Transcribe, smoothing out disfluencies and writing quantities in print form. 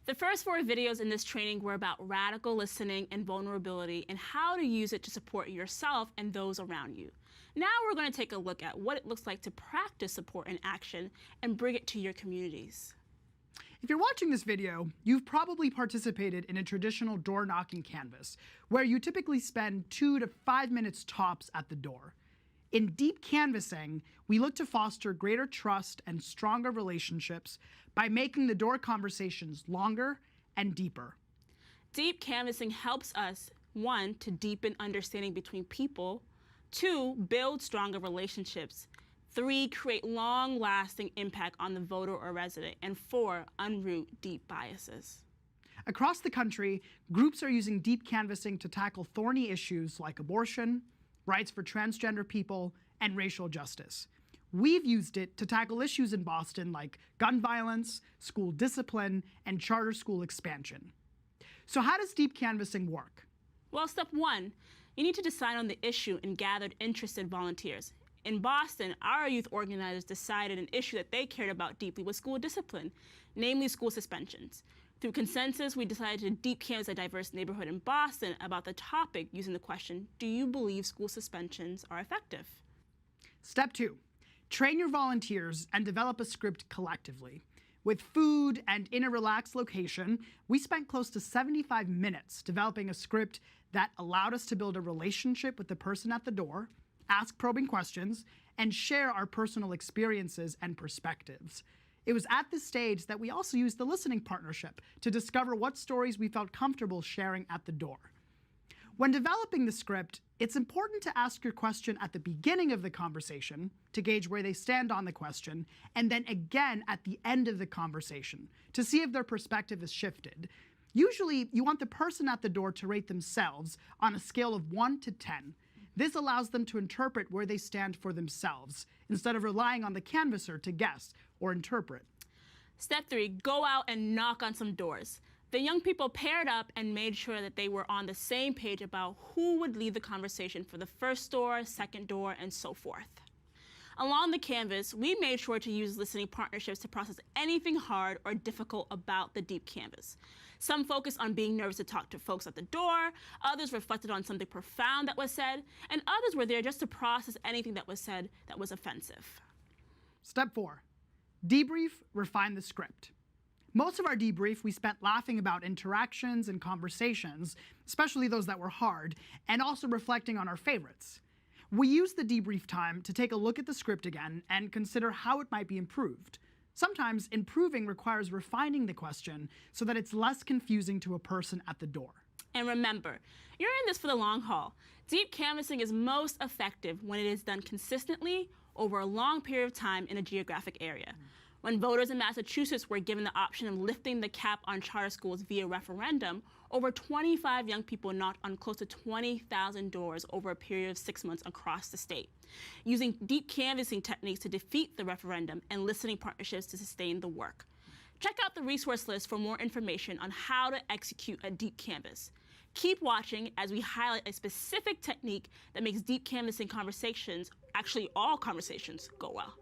The first 4 videos in this training were about radical listening and vulnerability and how to use it to support yourself and those around you. Now we're going to take a look at what it looks like to practice support in action and bring it to your communities. If you're watching this video, you've probably participated in a traditional door knocking canvas, where you typically spend 2 to 5 minutes tops at the door. In deep canvassing, we look to foster greater trust and stronger relationships by making the door conversations longer and deeper. Deep canvassing helps us, 1, to deepen understanding between people, 2, build stronger relationships, 3, create long-lasting impact on the voter or resident, and 4, unroot deep biases. Across the country, groups are using deep canvassing to tackle thorny issues like abortion, rights for transgender people, and racial justice. We've used it to tackle issues in Boston like gun violence, school discipline, and charter school expansion. So how does deep canvassing work? Well, step 1, you need to decide on the issue and gathered interested volunteers. In Boston, our youth organizers decided an issue that they cared about deeply was school discipline, namely school suspensions. Through consensus, we decided to deep canvass a diverse neighborhood in Boston about the topic using the question, do you believe school suspensions are effective? Step 2, train your volunteers and develop a script collectively. With food and in a relaxed location, we spent close to 75 minutes developing a script that allowed us to build a relationship with the person at the door, ask probing questions, and share our personal experiences and perspectives. It was at this stage that we also used the listening partnership to discover what stories we felt comfortable sharing at the door. When developing the script, it's important to ask your question at the beginning of the conversation to gauge where they stand on the question, and then again at the end of the conversation to see if their perspective has shifted. Usually, you want the person at the door to rate themselves on a scale of 1 to 10. This allows them to interpret where they stand for themselves, instead of relying on the canvasser to guess or interpret. Step 3, go out and knock on some doors. The young people paired up and made sure that they were on the same page about who would lead the conversation for the first door, second door, and so forth. Along the canvas, we made sure to use listening partnerships to process anything hard or difficult about the deep canvas. Some focused on being nervous to talk to folks at the door, others reflected on something profound that was said, and others were there just to process anything that was said that was offensive. Step 4, debrief, refine the script. Most of our debrief we spent laughing about interactions and conversations, especially those that were hard, and also reflecting on our favorites. We used the debrief time to take a look at the script again and consider how it might be improved. Sometimes improving requires refining the question so that it's less confusing to a person at the door. And remember, you're in this for the long haul. Deep canvassing is most effective when it is done consistently over a long period of time in a geographic area. When voters in Massachusetts were given the option of lifting the cap on charter schools via referendum, over 25 young people knocked on close to 20,000 doors over a period of 6 months across the state, using deep canvassing techniques to defeat the referendum and listening partnerships to sustain the work. Check out the resource list for more information on how to execute a deep canvass. Keep watching as we highlight a specific technique that makes deep canvassing conversations, actually all conversations, go well.